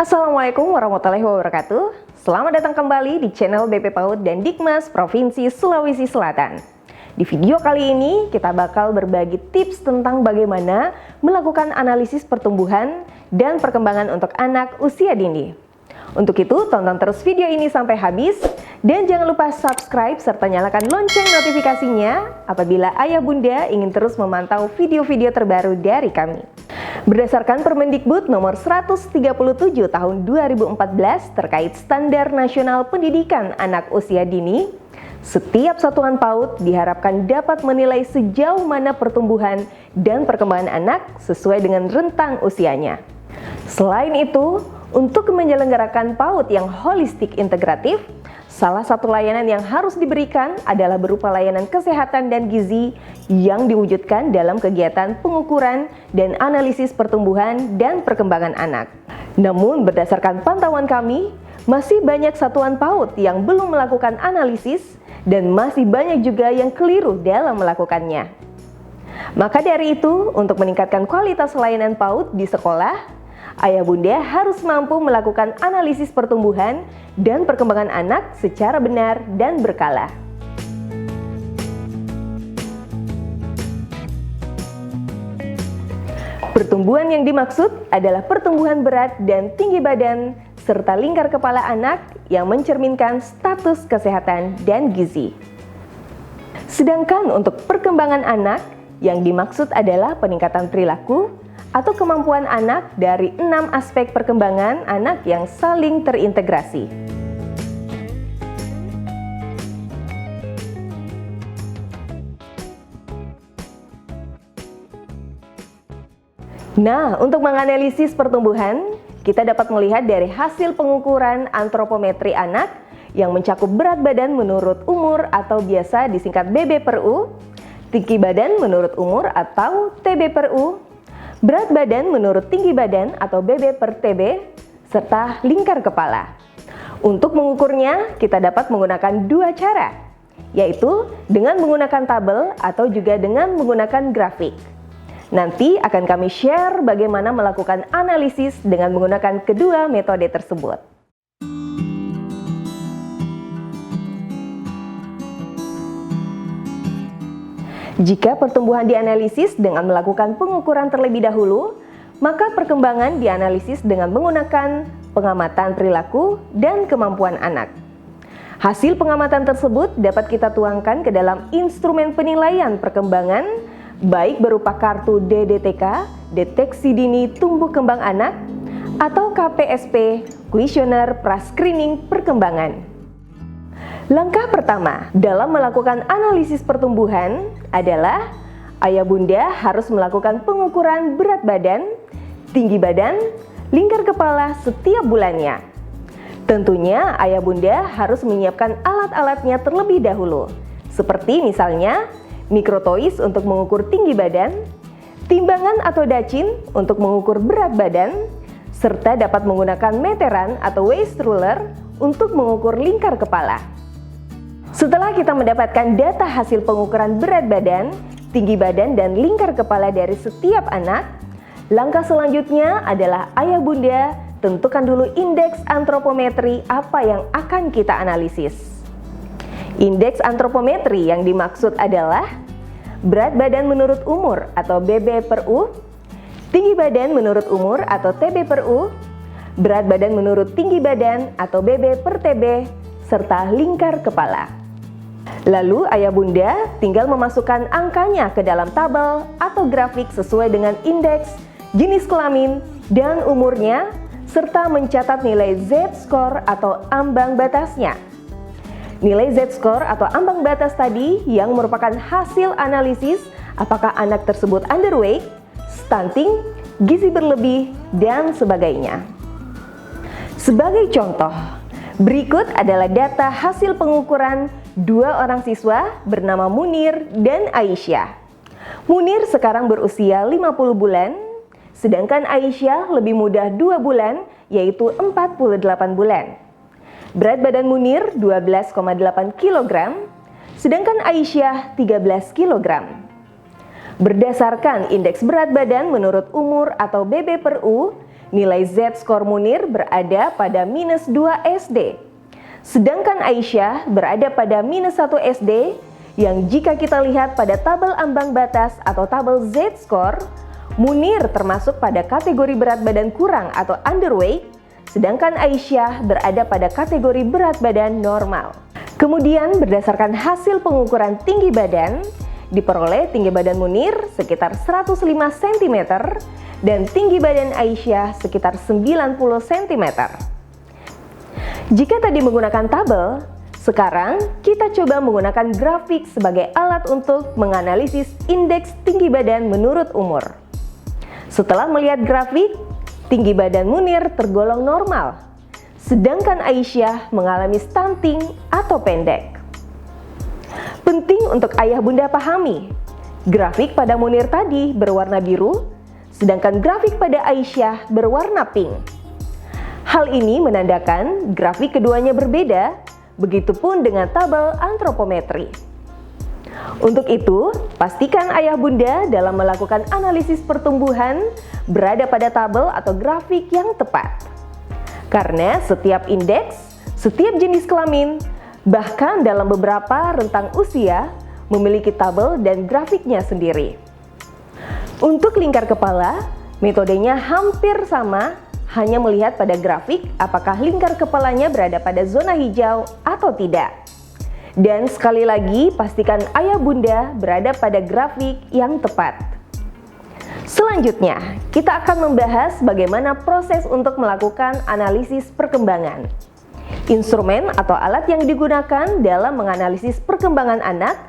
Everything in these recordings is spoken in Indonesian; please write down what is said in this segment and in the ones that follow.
Assalamualaikum warahmatullahi wabarakatuh. Selamat datang kembali di channel BP PAUD dan Dikmas Provinsi Sulawesi Selatan. Di video kali ini kita bakal berbagi tips tentang bagaimana melakukan analisis pertumbuhan dan perkembangan untuk anak usia dini. Untuk itu, tonton terus video ini sampai habis dan jangan lupa subscribe serta nyalakan lonceng notifikasinya apabila ayah bunda ingin terus memantau video-video terbaru dari kami. Berdasarkan Permendikbud nomor 137 tahun 2014 terkait Standar Nasional Pendidikan Anak Usia Dini, setiap satuan PAUD diharapkan dapat menilai sejauh mana pertumbuhan dan perkembangan anak sesuai dengan rentang usianya. Selain itu, untuk menyelenggarakan PAUD yang holistik integratif, salah satu layanan yang harus diberikan adalah berupa layanan kesehatan dan gizi yang diwujudkan dalam kegiatan pengukuran dan analisis pertumbuhan dan perkembangan anak. Namun berdasarkan pantauan kami, masih banyak satuan PAUD yang belum melakukan analisis dan masih banyak juga yang keliru dalam melakukannya. Maka dari itu, untuk meningkatkan kualitas layanan PAUD di sekolah, ayah bunda harus mampu melakukan analisis pertumbuhan dan perkembangan anak secara benar dan berkala. Pertumbuhan yang dimaksud adalah pertumbuhan berat dan tinggi badan serta lingkar kepala anak yang mencerminkan status kesehatan dan gizi. Sedangkan untuk perkembangan anak yang dimaksud adalah peningkatan perilaku atau kemampuan anak dari 6 aspek perkembangan anak yang saling terintegrasi. Nah, untuk menganalisis pertumbuhan, kita dapat melihat dari hasil pengukuran antropometri anak yang mencakup berat badan menurut umur atau biasa disingkat BB/U, tinggi badan menurut umur atau TB/U, berat badan menurut tinggi badan atau BB/TB, serta lingkar kepala. Untuk mengukurnya, kita dapat menggunakan dua cara, yaitu dengan menggunakan tabel atau juga dengan menggunakan grafik. Nanti akan kami share bagaimana melakukan analisis dengan menggunakan kedua metode tersebut. Jika pertumbuhan dianalisis dengan melakukan pengukuran terlebih dahulu, maka perkembangan dianalisis dengan menggunakan pengamatan perilaku dan kemampuan anak. Hasil pengamatan tersebut dapat kita tuangkan ke dalam instrumen penilaian perkembangan, baik berupa kartu DDTK, Deteksi Dini Tumbuh Kembang Anak, atau KPSP, Kuesioner Pra-Screening Perkembangan. Langkah pertama dalam melakukan analisis pertumbuhan adalah ayah bunda harus melakukan pengukuran berat badan, tinggi badan, lingkar kepala setiap bulannya. Tentunya ayah bunda harus menyiapkan alat-alatnya terlebih dahulu, seperti misalnya mikrotois untuk mengukur tinggi badan, timbangan atau dacin untuk mengukur berat badan, serta dapat menggunakan meteran atau waist ruler untuk mengukur lingkar kepala. Setelah kita mendapatkan data hasil pengukuran berat badan, tinggi badan, dan lingkar kepala dari setiap anak, langkah selanjutnya adalah ayah bunda tentukan dulu indeks antropometri apa yang akan kita analisis. Indeks antropometri yang dimaksud adalah berat badan menurut umur atau BB/U, tinggi badan menurut umur atau TB/U, berat badan menurut tinggi badan atau BB/TB, serta lingkar kepala. Lalu ayah bunda tinggal memasukkan angkanya ke dalam tabel atau grafik sesuai dengan indeks, jenis kelamin, dan umurnya, serta mencatat nilai Z-score atau ambang batasnya. Nilai Z-score atau ambang batas tadi yang merupakan hasil analisis apakah anak tersebut underweight, stunting, gizi berlebih, dan sebagainya. Sebagai contoh, berikut adalah data hasil pengukuran dua orang siswa bernama Munir dan Aisyah. Munir sekarang berusia 50 bulan, sedangkan Aisyah lebih muda 2 bulan, yaitu 48 bulan. Berat badan Munir 12,8 kg, sedangkan Aisyah 13 kg. Berdasarkan indeks berat badan menurut umur atau BB/U, nilai Z-skor Munir berada pada -2 SD. Sedangkan Aisyah berada pada -1 SD, yang jika kita lihat pada tabel ambang batas atau tabel Z-skor, Munir termasuk pada kategori berat badan kurang atau underweight, sedangkan Aisyah berada pada kategori berat badan normal. Kemudian berdasarkan hasil pengukuran tinggi badan, diperoleh tinggi badan Munir sekitar 105 cm dan tinggi badan Aisyah sekitar 90 cm. Jika tadi menggunakan tabel, sekarang kita coba menggunakan grafik sebagai alat untuk menganalisis indeks tinggi badan menurut umur. Setelah melihat grafik, tinggi badan Munir tergolong normal, sedangkan Aisyah mengalami stunting atau pendek. Penting untuk ayah bunda pahami, grafik pada Munir tadi berwarna biru, sedangkan grafik pada Aisyah berwarna pink. Hal ini menandakan grafik keduanya berbeda, begitupun dengan tabel antropometri. Untuk itu, pastikan ayah bunda dalam melakukan analisis pertumbuhan berada pada tabel atau grafik yang tepat. Karena setiap indeks, setiap jenis kelamin, bahkan dalam beberapa rentang usia, memiliki tabel dan grafiknya sendiri. Untuk lingkar kepala, metodenya hampir sama, hanya melihat pada grafik apakah lingkar kepalanya berada pada zona hijau atau tidak. Dan sekali lagi, pastikan ayah bunda berada pada grafik yang tepat. Selanjutnya, kita akan membahas bagaimana proses untuk melakukan analisis perkembangan. Instrumen atau alat yang digunakan dalam menganalisis perkembangan anak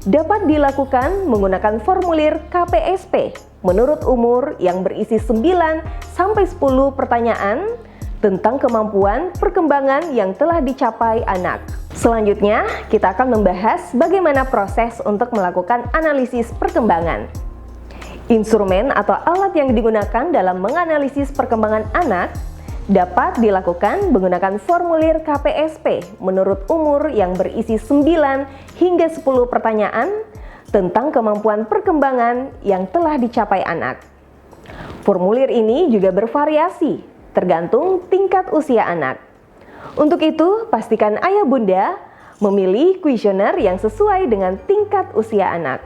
dapat dilakukan menggunakan formulir KPSP menurut umur yang berisi 9-10 pertanyaan tentang kemampuan perkembangan yang telah dicapai anak. Selanjutnya, kita akan membahas bagaimana proses untuk melakukan analisis perkembangan. Instrumen atau alat yang digunakan dalam menganalisis perkembangan anak dapat dilakukan menggunakan formulir KPSP menurut umur yang berisi 9-10 pertanyaan tentang kemampuan perkembangan yang telah dicapai anak. Formulir ini juga bervariasi tergantung tingkat usia anak. Untuk itu, pastikan ayah bunda memilih kuesioner yang sesuai dengan tingkat usia anak.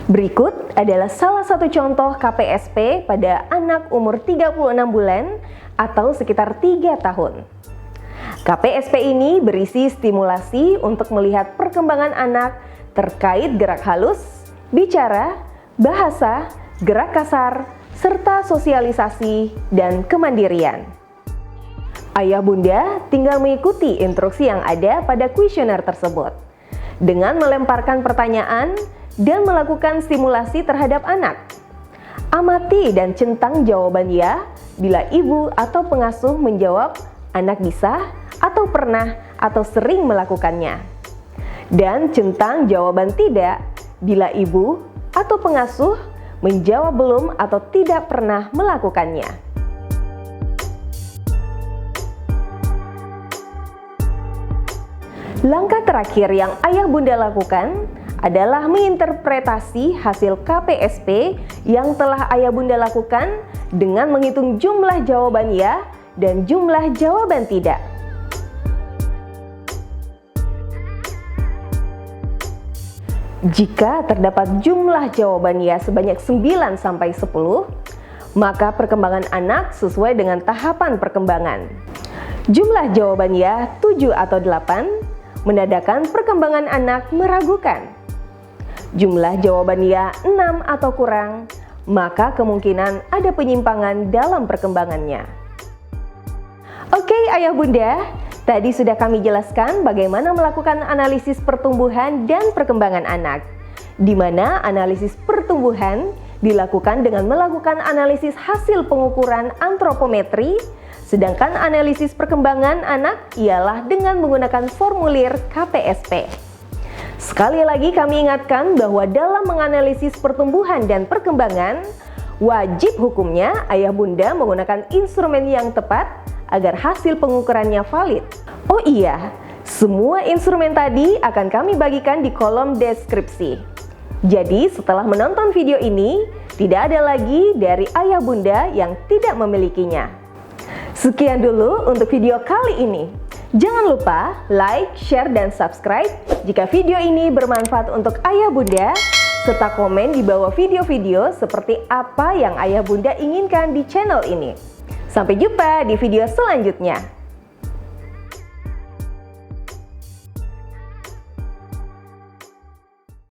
Berikut adalah salah satu contoh KPSP pada anak umur 36 bulan atau sekitar 3 tahun. KPSP ini berisi stimulasi untuk melihat perkembangan anak terkait gerak halus, bicara, bahasa, gerak kasar, serta sosialisasi dan kemandirian. Ayah bunda tinggal mengikuti instruksi yang ada pada kuesioner tersebut dengan melemparkan pertanyaan dan melakukan stimulasi terhadap anak. Amati dan centang jawaban ya bila ibu atau pengasuh menjawab anak bisa atau pernah atau sering melakukannya. Dan centang jawaban tidak bila ibu atau pengasuh menjawab belum atau tidak pernah melakukannya. Langkah terakhir yang ayah bunda lakukan adalah menginterpretasi hasil KPSP yang telah ayah bunda lakukan dengan menghitung jumlah jawaban ya dan jumlah jawaban tidak. Jika terdapat jumlah jawaban ya sebanyak 9-10, maka perkembangan anak sesuai dengan tahapan perkembangan. Jumlah jawaban ya 7 atau 8 menandakan perkembangan anak meragukan. Jumlah jawaban ya 6 atau kurang, maka kemungkinan ada penyimpangan dalam perkembangannya. Oke ayah bunda, tadi sudah kami jelaskan bagaimana melakukan analisis pertumbuhan dan perkembangan anak, di mana analisis pertumbuhan dilakukan dengan melakukan analisis hasil pengukuran antropometri, sedangkan analisis perkembangan anak ialah dengan menggunakan formulir KPSP. Sekali lagi kami ingatkan bahwa dalam menganalisis pertumbuhan dan perkembangan, wajib hukumnya ayah bunda menggunakan instrumen yang tepat agar hasil pengukurannya valid. Oh iya, semua instrumen tadi akan kami bagikan di kolom deskripsi. Jadi setelah menonton video ini, Tidak ada lagi dari ayah bunda yang tidak memilikinya. Sekian dulu untuk video kali ini. Jangan lupa like, share, dan subscribe jika video ini bermanfaat untuk ayah bunda, serta komen di bawah video-video seperti apa yang ayah bunda inginkan di channel ini. Sampai jumpa di video selanjutnya.